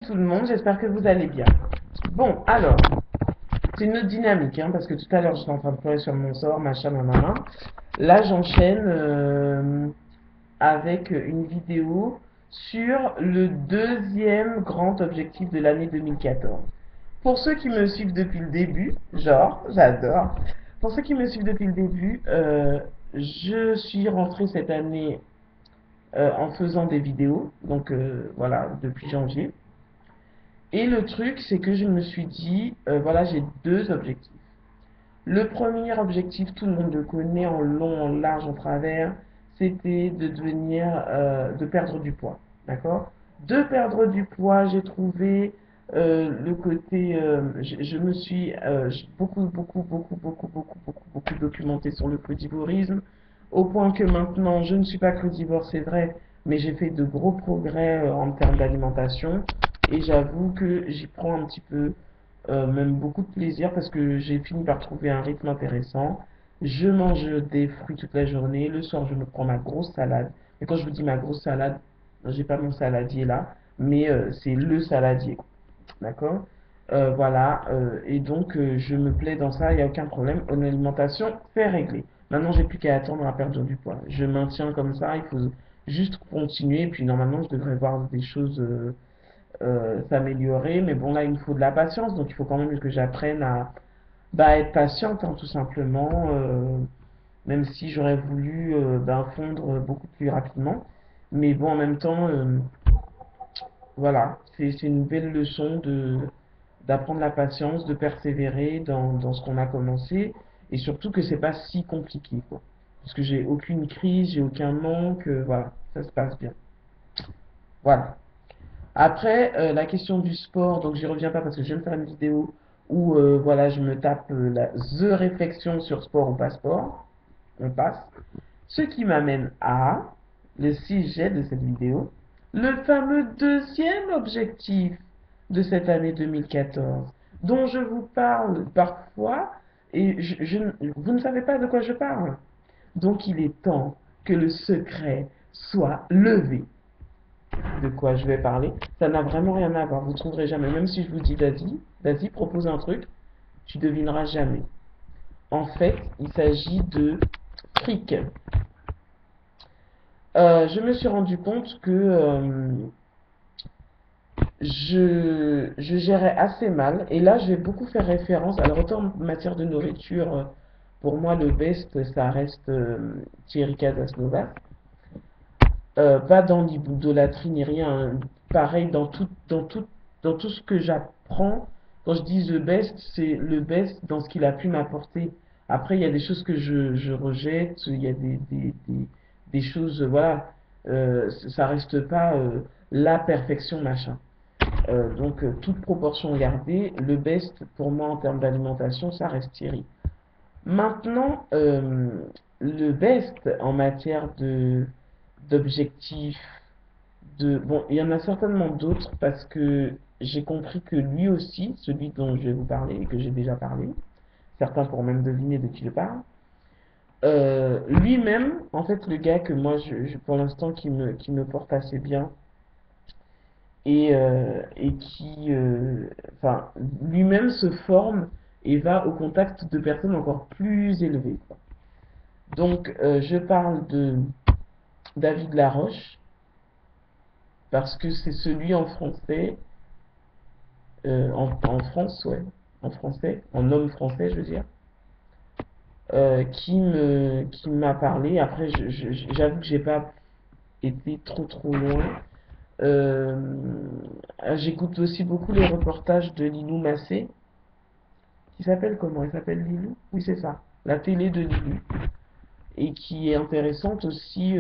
Tout le monde, j'espère que vous allez bien. Bon, alors, c'est une autre dynamique, hein, parce que tout à l'heure j'étais en train de pleurer sur mon sort, machin, nanana. Là, j'enchaîne avec une vidéo sur le deuxième grand objectif de l'année 2014. Pour ceux qui me suivent depuis le début, genre, j'adore. Pour ceux qui me suivent depuis le début, je suis rentrée cette année en faisant des vidéos, donc voilà, depuis janvier. Et le truc, c'est que je me suis dit, voilà, j'ai deux objectifs. Le premier objectif, tout le monde le connaît en long, en large, en travers, c'était de de perdre du poids, d'accord? De perdre du poids, j'ai trouvé le côté, je me suis beaucoup documenté sur le crudivorisme, au point que maintenant, je ne suis pas crudivore, c'est vrai, mais j'ai fait de gros progrès en termes d'alimentation, et j'avoue que j'y prends un petit peu même beaucoup de plaisir parce que j'ai fini par trouver un rythme intéressant. Je mange des fruits toute la journée. Le soir, je me prends ma grosse salade. Et quand je vous dis ma grosse salade, j'ai pas mon saladier là, mais c'est le saladier. D'accord. Voilà. Et donc, je me plais dans ça. Il n'y a aucun problème. En alimentation, c'est réglé. Maintenant, j'ai plus qu'à attendre à perdre du poids. Je maintiens comme ça. Il faut juste continuer. Et puis, normalement, je devrais voir des choses s'améliorer. Mais bon, là, il me faut de la patience. Donc, il faut quand même que j'apprenne à bah, être patiente, hein, tout simplement. Même si j'aurais voulu fondre beaucoup plus rapidement. Mais bon, en même temps, voilà, c'est une belle leçon d'apprendre la patience, de persévérer dans ce qu'on a commencé. Et surtout que c'est pas si compliqué, quoi. Parce que j'ai aucune crise, j'ai aucun manque, voilà, ça se passe bien. Voilà. Après, la question du sport, donc j'y reviens pas parce que je vais me faire une vidéo où voilà, je me tape la The réflexion sur sport ou pas sport. On passe. Ce qui m'amène à le sujet de cette vidéo, le fameux deuxième objectif de cette année 2014, dont je vous parle parfois et vous ne savez pas de quoi je parle. Donc il est temps que le secret soit levé. De quoi je vais parler, ça n'a vraiment rien à voir. Vous trouverez jamais, même si je vous dis Daisy propose un truc, tu devineras jamais. En fait, il s'agit de fric. Je me suis rendu compte que je gérais assez mal. Et là, je vais beaucoup faire référence. Alors, autant en matière de nourriture, pour moi, le best, ça reste Thierry Casasnovas. Pas dans l'idolâtrie ni rien, hein. Pareil, dans tout ce que j'apprends, quand je dis the best, c'est le best dans ce qu'il a pu m'apporter. Après, il y a des choses que je rejette, il y a des choses, voilà, ça reste pas la perfection, machin. Donc, toute proportion gardée, le best pour moi en termes d'alimentation, ça reste Thierry. Maintenant, le best en matière de d'objectifs, bon, il y en a certainement d'autres parce que j'ai compris que lui aussi, celui dont je vais vous parler et que j'ai déjà parlé, certains pourront même deviner de qui je parle, lui-même, en fait, le gars que moi, pour l'instant, qui me porte assez bien et qui, enfin, lui-même se forme et va au contact de personnes encore plus élevées, quoi. Donc, je parle de David Laroche parce que c'est celui en français, en France, ouais, en français, en homme français, je veux dire, qui m'a parlé. Après, j'avoue que j'ai pas été trop loin. Euh, J'écoute aussi beaucoup les reportages de Lilou Massé, qui s'appelle comment? Il s'appelle Lilou? Oui, c'est ça, la télé de Lilou, et qui est intéressante aussi.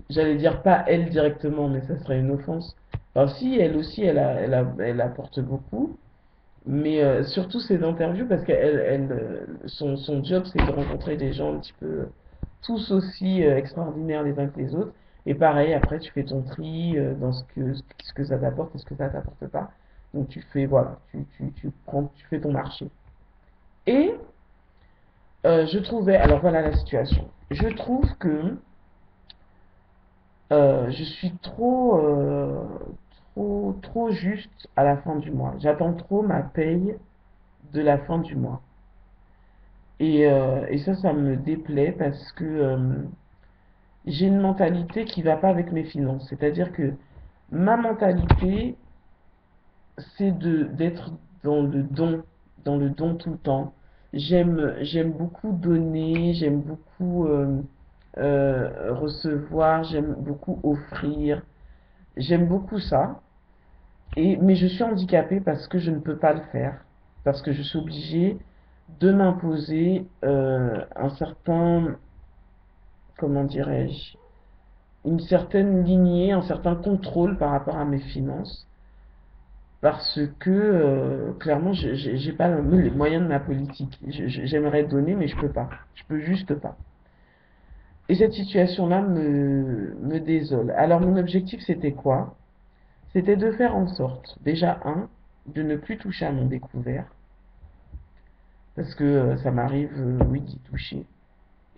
J'allais dire pas elle directement, mais ça serait une offense. Alors si, elle aussi, elle apporte beaucoup, mais surtout ses interviews, parce que son job, c'est de rencontrer des gens un petit peu tous aussi extraordinaires les uns que les autres. Et pareil, après, tu fais ton tri dans ce que ça t'apporte et ce que ça t'apporte pas. Donc tu fais, voilà, tu prends, tu fais ton marché. Et je trouvais, alors voilà la situation. Je trouve que je suis trop juste à la fin du mois. J'attends trop ma paye de la fin du mois. Et ça me déplaît parce que j'ai une mentalité qui va pas avec mes finances. C'est-à-dire que ma mentalité, c'est d'être dans le don tout le temps. J'aime beaucoup donner, j'aime beaucoup recevoir, j'aime beaucoup offrir, j'aime beaucoup ça. Mais je suis handicapée parce que je ne peux pas le faire, parce que je suis obligée de m'imposer un certain, comment dirais-je, une certaine lignée, un certain contrôle par rapport à mes finances. Parce que clairement, j'ai pas les moyens de ma politique. J'aimerais donner, mais je peux pas. Je peux juste pas. Et cette situation-là me désole. Alors mon objectif, c'était quoi? C'était de faire en sorte, déjà de ne plus toucher à mon découvert, parce que ça m'arrive, oui, d'y toucher.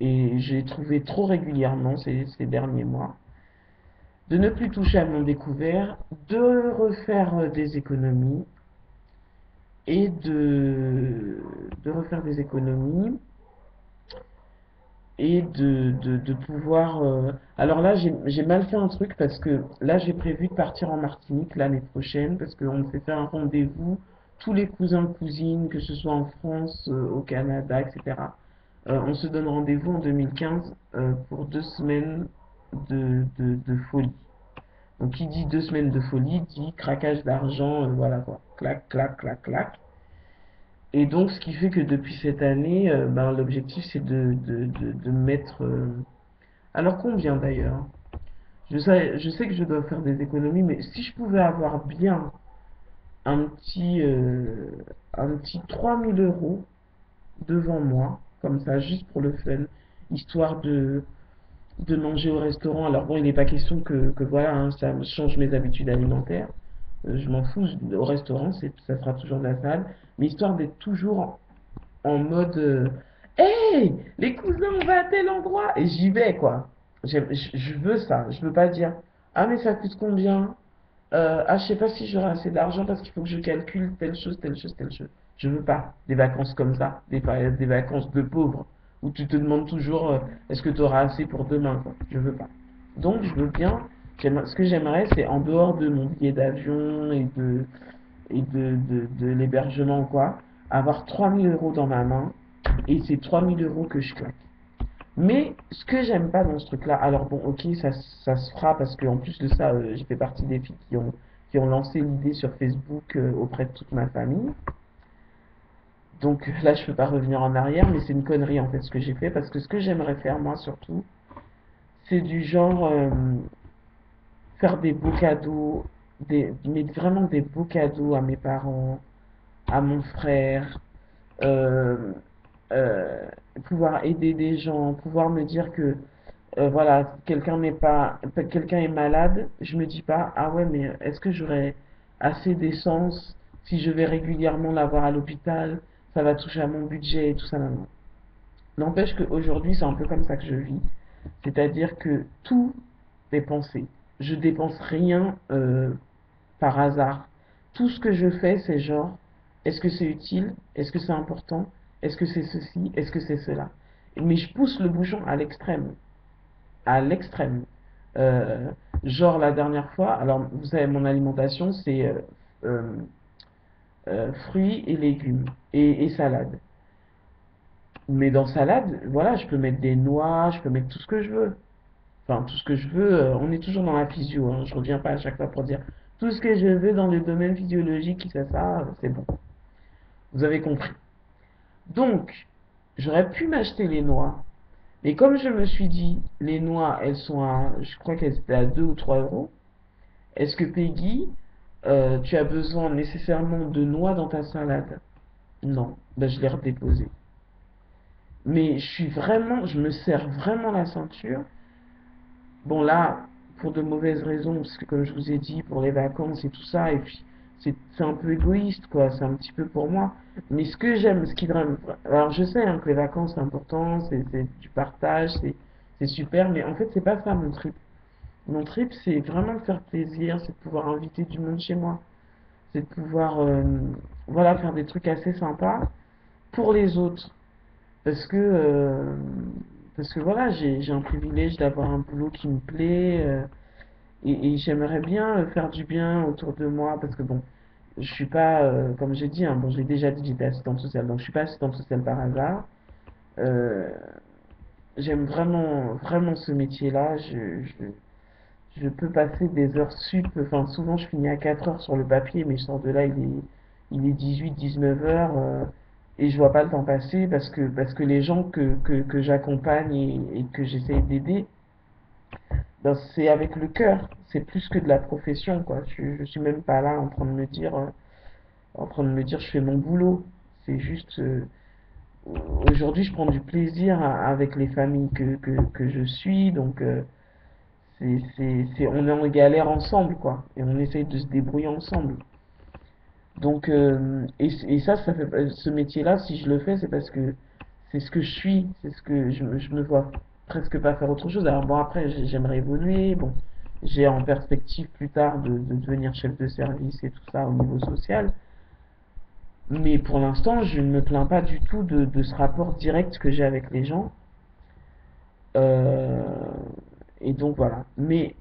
Et j'ai trouvé trop régulièrement ces derniers mois. De ne plus toucher à mon découvert, de refaire des économies, et de refaire des économies et de pouvoir... Alors là, j'ai mal fait un truc parce que là, j'ai prévu de partir en Martinique l'année prochaine parce qu'on s'est fait un rendez-vous, tous les cousins, cousines, que ce soit en France, au Canada, etc. On se donne rendez-vous en 2015 pour 2 semaines de folie. Donc, qui dit 2 semaines de folie dit craquage d'argent, voilà quoi. Clac, clac, clac, clac. Et donc, ce qui fait que depuis cette année, ben, l'objectif, c'est de mettre... Alors, combien d'ailleurs? Je sais que je dois faire des économies, mais si je pouvais avoir bien un petit, euh, un petit 3000 € devant moi, comme ça, juste pour le fun, histoire de manger au restaurant. Alors bon, il n'est pas question que voilà, hein, ça change mes habitudes alimentaires. Je m'en fous, au restaurant, ça sera toujours de la salle. Mais histoire d'être toujours en mode hey, les cousins, on va à tel endroit et j'y vais quoi. Je veux ça, je veux pas dire ah mais ça coûte combien, ah je sais pas si j'aurai assez d'argent parce qu'il faut que je calcule telle chose, telle chose, telle chose. Je veux pas des vacances comme ça, des vacances de pauvres où tu te demandes toujours est-ce que tu auras assez pour demain quoi. Je veux pas. Donc je veux bien, ce que j'aimerais c'est en dehors de mon billet d'avion et de l'hébergement, quoi, avoir 3000 € dans ma main, et c'est 3000 € que je claque. Mais ce que j'aime pas dans ce truc-là, alors bon, ok, ça se fera parce qu'en plus de ça, j'ai fait partie des filles qui ont lancé l'idée sur Facebook auprès de toute ma famille. Donc là, je peux pas revenir en arrière, mais c'est une connerie en fait ce que j'ai fait parce que ce que j'aimerais faire moi surtout, c'est du genre faire des beaux cadeaux, mais vraiment des beaux cadeaux à mes parents, à mon frère, euh, euh, pouvoir aider des gens, pouvoir me dire que voilà, quelqu'un est malade, je me dis pas ah ouais mais est-ce que j'aurai assez d'essence si je vais régulièrement l'avoir à l'hôpital, ça va toucher à mon budget et tout ça. Non, non. N'empêche qu'aujourd'hui c'est un peu comme ça que je vis, c'est-à-dire que tout est pensé. Je dépense rien par hasard. Tout ce que je fais, c'est genre, est-ce que c'est utile? Est-ce que c'est important? Est-ce que c'est ceci? Est-ce que c'est cela? Mais je pousse le bouchon à l'extrême. À l'extrême. Euh, genre la dernière fois, alors vous savez, mon alimentation, c'est euh, fruits et légumes et salade. Mais dans salade, voilà, je peux mettre des noix, je peux mettre tout ce que je veux. Enfin, tout ce que je veux, on est toujours dans la physio, hein, je reviens pas à chaque fois pour dire tout ce que je veux dans le domaine physiologique, ça, c'est bon. Vous avez compris. Donc, j'aurais pu m'acheter les noix, mais comme je me suis dit, les noix, elles sont à, je crois qu'elles étaient à 2 ou 3 euros, est-ce que Peggy, tu as besoin nécessairement de noix dans ta salade? Non, ben je l'ai redéposé. Mais je me serre vraiment la ceinture. Bon là, pour de mauvaises raisons, parce que comme je vous ai dit, pour les vacances et tout ça, et puis c'est un peu égoïste, quoi, c'est un petit peu pour moi. Mais ce que j'aime, ce qui vraiment... Alors je sais hein, que les vacances c'est important, c'est du partage, c'est super, mais en fait c'est pas ça mon truc. Mon trip, c'est vraiment me faire plaisir, c'est de pouvoir inviter du monde chez moi, c'est de pouvoir, voilà, faire des trucs assez sympas pour les autres. Parce que, euh, parce que voilà, j'ai un privilège d'avoir un boulot qui me plaît, et j'aimerais bien faire du bien autour de moi, parce que bon, je suis pas, comme j'ai dit, hein, bon, j'ai déjà dit que j'étais assistante sociale, donc je suis pas assistante sociale par hasard. Euh, J'aime vraiment, vraiment ce métier-là. Je peux passer des heures sup, enfin souvent je finis à 4 heures sur le papier, mais je sors de là, il est 18-19 heures, et je vois pas le temps passer parce que les gens que j'accompagne et que j'essaye d'aider, ben, c'est avec le cœur, c'est plus que de la profession, quoi. Je suis même pas là en train de me dire je fais mon boulot. C'est juste, aujourd'hui je prends du plaisir avec les familles que je suis, donc on est en galère ensemble, quoi. Et on essaye de se débrouiller ensemble. Donc, et ça fait, ce métier-là, si je le fais, c'est parce que c'est ce que je suis, c'est ce que je me vois presque pas faire autre chose. Alors bon, après, j'aimerais évoluer, bon, j'ai en perspective plus tard de devenir chef de service et tout ça au niveau social. Mais pour l'instant, je ne me plains pas du tout de ce rapport direct que j'ai avec les gens. Euh, et donc voilà. Mais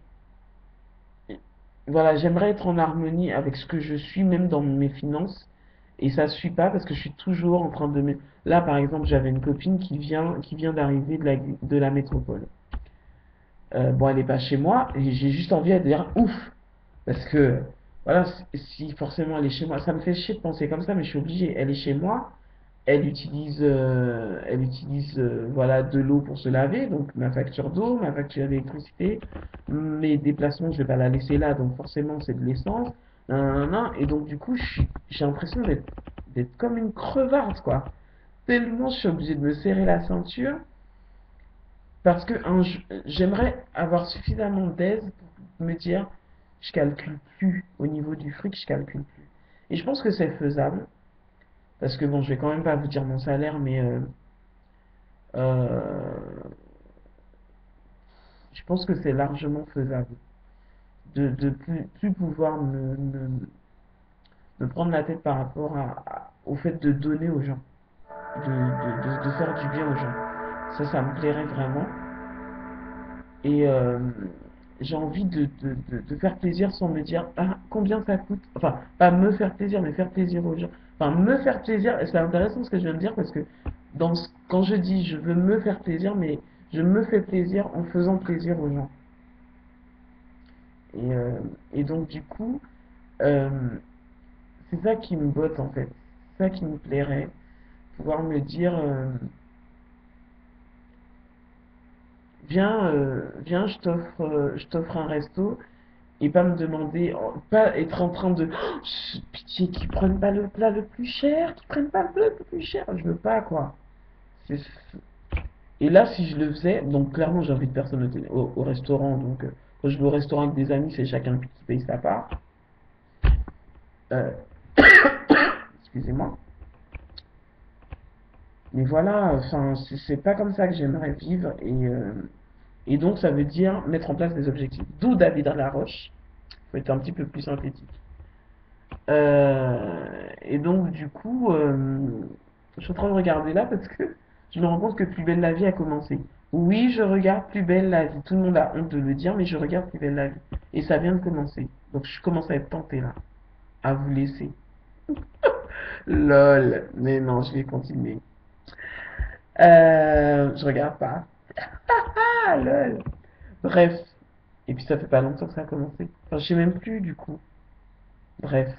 voilà, j'aimerais être en harmonie avec ce que je suis, même dans mes finances. Et ça ne suit pas parce que je suis toujours en train de me... Là, par exemple, j'avais une copine qui vient d'arriver de la métropole. Bon, elle n'est pas chez moi, et j'ai juste envie de dire ouf. Parce que, voilà, si forcément elle est chez moi, ça me fait chier de penser comme ça, mais je suis obligé. Elle est chez moi, elle utilise voilà, de l'eau pour se laver, donc ma facture d'eau, ma facture d'électricité, mes déplacements, je vais pas la laisser là, donc forcément c'est de l'essence, nan, nan, nan. Et donc du coup, j'ai l'impression d'être comme une crevarde, quoi. Tellement je suis obligé de me serrer la ceinture, parce que j'aimerais avoir suffisamment d'aise pour me dire, je calcule plus au niveau du fric, je calcule plus. Et je pense que c'est faisable, parce que bon, je vais quand même pas vous dire mon salaire, mais Euh, je pense que c'est largement faisable de plus pouvoir me prendre la tête par rapport au fait de donner aux gens, de faire du bien aux gens. Ça me plairait vraiment. Et j'ai envie de faire plaisir sans me dire ah, combien ça coûte. Enfin, pas me faire plaisir, mais faire plaisir aux gens. Enfin, me faire plaisir, et c'est intéressant ce que je viens de dire parce que quand je dis je veux me faire plaisir, mais je me fais plaisir en faisant plaisir aux gens. Et, euh, et donc, du coup, euh, c'est ça qui me botte en fait. C'est ça qui me plairait. Pouvoir me dire, viens, je t'offre un resto et pas me demander, pas être en train de, oh, pitié, qu'ils prennent pas le plat le plus cher, qu'ils prennent pas le plat le plus cher. Je veux pas, quoi. C'est- Et là, si je le faisais, donc clairement, j'invite personne au restaurant. Donc, quand je vais au restaurant avec des amis, c'est chacun qui paye sa part. Euh, excusez-moi. Mais voilà, enfin, c'est pas comme ça que j'aimerais vivre. Et donc, ça veut dire mettre en place des objectifs. D'où David Laroche. Il faut être un petit peu plus synthétique. Et donc, du coup, je suis en train de regarder là parce que je me rends compte que Plus belle la vie a commencé. Oui, je regarde Plus belle la vie. Tout le monde a honte de le dire, mais je regarde Plus belle la vie. Et ça vient de commencer. Donc, je commence à être tenté là, à vous laisser. Lol. Mais non, je vais continuer. Je regarde pas. Ah, lol. Bref. Et puis ça fait pas longtemps que ça a commencé. Enfin, je sais même plus du coup. Bref.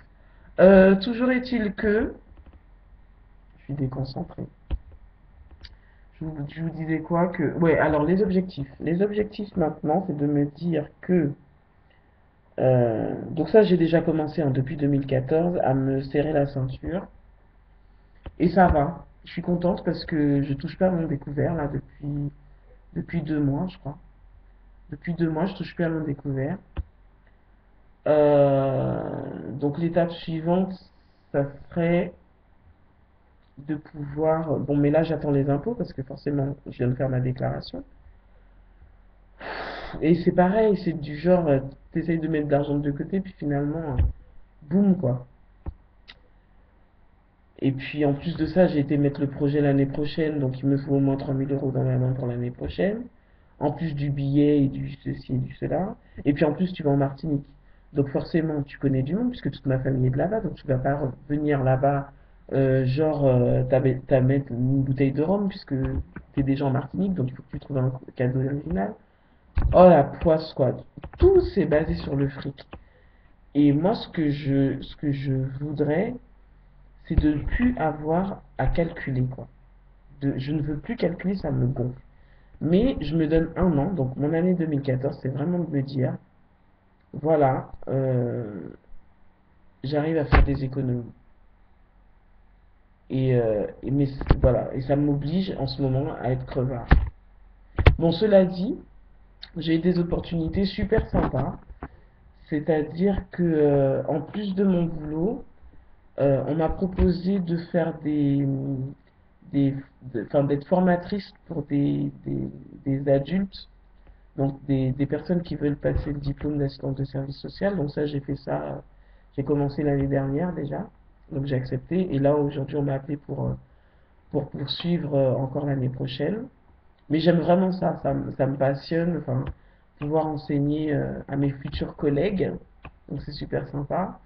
Toujours est-il que... Je suis déconcentré. Je vous disais quoi que... Ouais, alors les objectifs. Les objectifs maintenant, c'est de me dire que... donc ça, j'ai déjà commencé hein, depuis 2014 à me serrer la ceinture. Et ça va. Je suis contente parce que je touche pas à mon découvert là depuis 2 mois, je crois. Depuis 2 mois, je touche plus à mon découvert. Donc l'étape suivante, ça serait de pouvoir... Bon, mais là, j'attends les impôts parce que forcément, je viens de faire ma déclaration. Et c'est pareil, c'est du genre, t'essayes de mettre de l'argent de côté, puis finalement, boum, quoi. Et puis en plus de ça, j'ai été mettre le projet l'année prochaine, donc il me faut au moins 3 000 € dans la main pour l'année prochaine. En plus du billet et du ceci et du cela. Et puis en plus, tu vas en Martinique. Donc forcément, tu connais du monde, puisque toute ma famille est de là-bas, donc tu vas pas venir là-bas, mettre une bouteille de rhum, puisque t'es déjà en Martinique, donc il faut que tu trouves un cadeau original. Oh la poisse, quoi. Tout c'est basé sur le fric. Et moi, ce que je voudrais, c'est de ne plus avoir à calculer, quoi. Je ne veux plus calculer, ça me gonfle. Mais je me donne un an, donc mon année 2014, c'est vraiment de me dire, voilà, j'arrive à faire des économies. Voilà, et ça m'oblige en ce moment à être crevard. Bon, cela dit, j'ai eu des opportunités super sympas, c'est-à-dire que en plus de mon boulot, on m'a proposé de faire des, enfin, d'être formatrice pour des adultes, donc des personnes qui veulent passer le diplôme d'assistante de service social. Donc ça, j'ai fait ça, j'ai commencé l'année dernière déjà, donc j'ai accepté. Et là, aujourd'hui, on m'a appelé pour poursuivre encore l'année prochaine. Mais j'aime vraiment ça, ça me passionne, enfin, pouvoir enseigner à mes futurs collègues, donc c'est super sympa.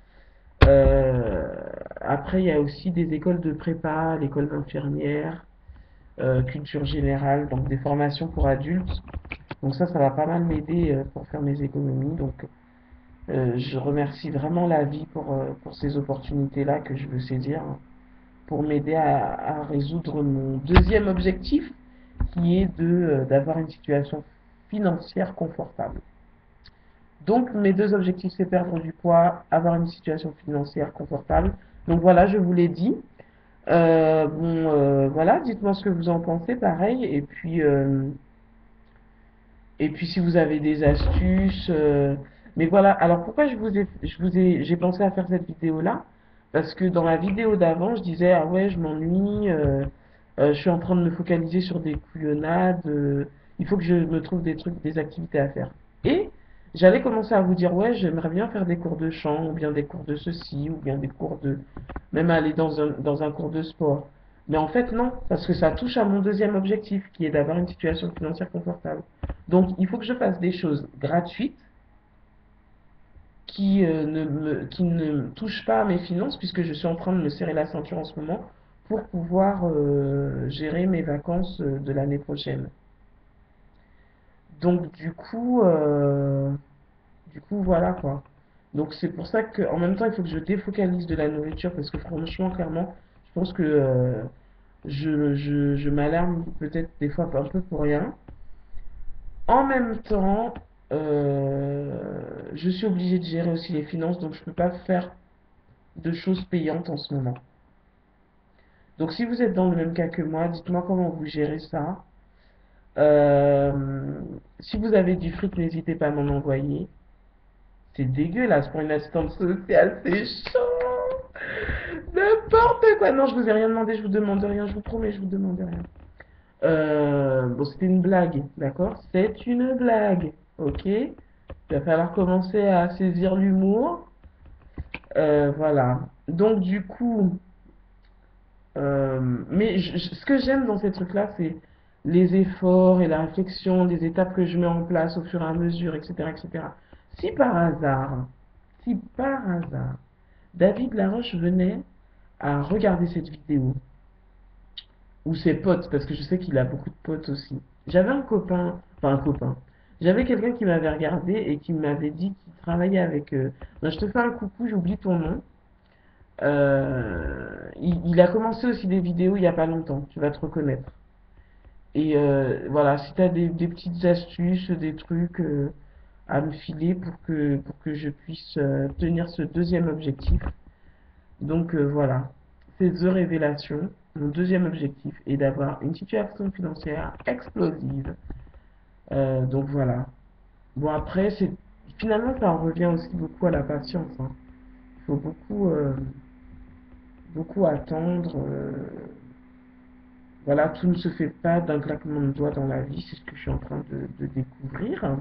Euh, Après, il y a aussi des écoles de prépa, l'école d'infirmière, culture générale, donc des formations pour adultes. Donc ça va pas mal m'aider pour faire mes économies. Donc je remercie vraiment la vie pour ces opportunités-là que je veux saisir, hein, pour m'aider à résoudre mon deuxième objectif, qui est d'avoir une situation financière confortable. Donc mes deux objectifs, c'est perdre du poids, avoir une situation financière confortable. Donc voilà, je vous l'ai dit. Bon, voilà, dites-moi ce que vous en pensez, pareil. Et puis si vous avez des astuces. Mais voilà, alors pourquoi j'ai pensé à faire cette vidéo-là? Parce que dans la vidéo d'avant, je disais, ah ouais, je m'ennuie, je suis en train de me focaliser sur des couillonnades, il faut que je me trouve des trucs, des activités à faire. Et j'allais commencer à vous dire, ouais, j'aimerais bien faire des cours de chant, ou bien des cours de ceci, ou bien des cours de... même aller dans un cours de sport. Mais en fait, non, parce que ça touche à mon deuxième objectif, qui est d'avoir une situation financière confortable. Donc, il faut que je fasse des choses gratuites qui ne touchent pas à mes finances, puisque je suis en train de me serrer la ceinture en ce moment pour pouvoir gérer mes vacances de l'année prochaine. Donc, du coup, voilà quoi. Donc, c'est pour ça qu'en même temps, il faut que je défocalise de la nourriture, parce que franchement, clairement, je pense que je m'alarme peut-être des fois un peu pour rien. En même temps, je suis obligée de gérer aussi les finances, donc je ne peux pas faire de choses payantes en ce moment. Donc si vous êtes dans le même cas que moi, dites-moi comment vous gérez ça. Euh, Si vous avez du fric, n'hésitez pas à m'en envoyer. C'est dégueulasse pour une assistante sociale, c'est chaud. N'importe quoi. Non, je vous ai rien demandé, je vous demande rien, je vous promets, je vous demande rien. Bon, c'était une blague, d'accord? C'est une blague, ok? Il va falloir commencer à saisir l'humour. Voilà. Donc, du coup, mais ce que j'aime dans ces trucs-là, c'est les efforts et la réflexion, les étapes que je mets en place au fur et à mesure, etc., etc. Si par hasard, si par hasard, David Laroche venait à regarder cette vidéo, ou ses potes, parce que je sais qu'il a beaucoup de potes aussi. J'avais un copain, enfin un copain, j'avais quelqu'un qui m'avait regardé et qui m'avait dit qu'il travaillait avec... Non, je te fais un coucou, j'oublie ton nom. Il a commencé aussi des vidéos il y a pas longtemps, tu vas te reconnaître. Et voilà, si tu as des petites astuces, des trucs à me filer pour que je puisse tenir ce deuxième objectif. Donc voilà, c'est The Révélation. Mon deuxième objectif est d'avoir une situation financière explosive. Donc voilà. Bon après, finalement ça en revient aussi beaucoup à la patience, hein. Il faut beaucoup attendre. Voilà, tout ne se fait pas d'un claquement de doigts dans la vie, c'est ce que je suis en train de découvrir.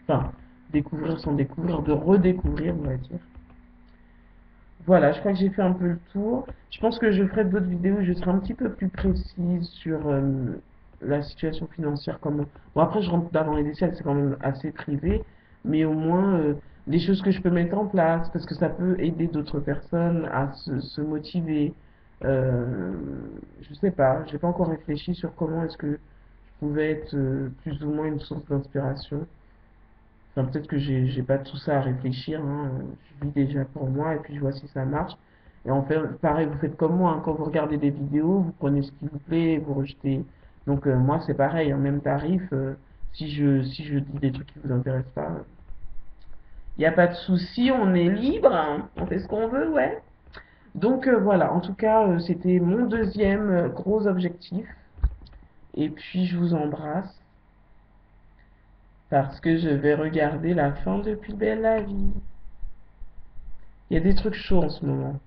Enfin, découvrir sans découvrir, de redécouvrir, on va dire. Voilà, je crois que j'ai fait un peu le tour. Je pense que je ferai d'autres vidéos où je serai un petit peu plus précise sur la situation financière. Comment... Bon, après, je rentre pas dans les détails, c'est quand même assez privé, mais au moins des choses que je peux mettre en place, parce que ça peut aider d'autres personnes à se motiver. Euh, je sais pas, j'ai pas encore réfléchi sur comment est-ce que je pouvais être plus ou moins une source d'inspiration. Enfin, peut-être que j'ai pas tout ça à réfléchir, hein. Je vis déjà pour moi et puis je vois si ça marche. Et en fait, pareil, vous faites comme moi, hein. Quand vous regardez des vidéos, vous prenez ce qui vous plaît, vous rejetez. Donc moi, c'est pareil, hein, même tarif. Si je dis des trucs qui vous intéressent pas, il n'y a pas de souci, on est libre, hein. On fait ce qu'on veut, ouais. Donc voilà, en tout cas, c'était mon deuxième gros objectif. Et puis je vous embrasse parce que je vais regarder la fin de Plus belle la vie. Il y a des trucs chauds en ce moment.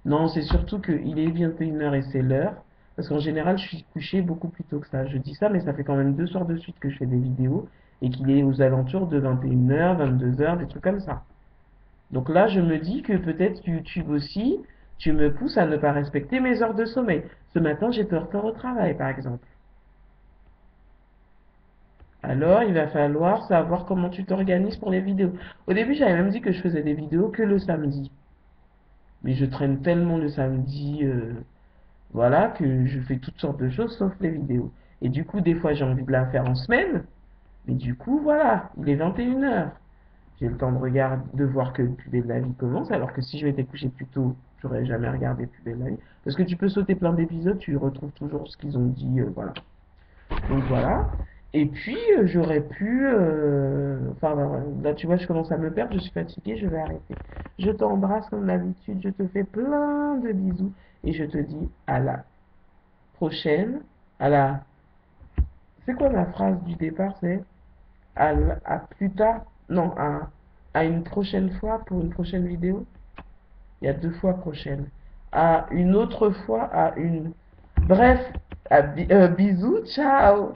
Non, c'est surtout qu'il est 21 h et c'est l'heure. Parce qu'en général, je suis couché beaucoup plus tôt que ça. Je dis ça, mais ça fait quand même 2 soirs de suite que je fais des vidéos et qu'il est aux alentours de 21 h, 22 h, des trucs comme ça. Donc là, je me dis que peut-être YouTube aussi, tu me pousses à ne pas respecter mes heures de sommeil. Ce matin, j'étais en retard au travail, par exemple. Alors, il va falloir savoir comment tu t'organises pour les vidéos. Au début, j'avais même dit que je faisais des vidéos que le samedi. Mais je traîne tellement le samedi, voilà, que je fais toutes sortes de choses sauf les vidéos. Et du coup, des fois, j'ai envie de la faire en semaine. Mais du coup, voilà, il est 21 h. J'ai le temps de regarder, de voir que Plus belle la vie commence. Alors que si je m'étais couché plus tôt, j'aurais jamais regardé Plus belle la vie. Parce que tu peux sauter plein d'épisodes, tu retrouves toujours ce qu'ils ont dit, voilà. Donc voilà. Et puis, j'aurais pu... Enfin, voilà. Là, tu vois, je commence à me perdre, je suis fatiguée, je vais arrêter. Je t'embrasse comme d'habitude, je te fais plein de bisous et je te dis à la prochaine. À la... C'est quoi la phrase du départ? C'est à plus tard? Non, à une prochaine fois pour une prochaine vidéo. Il y a 2 fois prochaine. À une autre fois, à une... Bref, bisous, ciao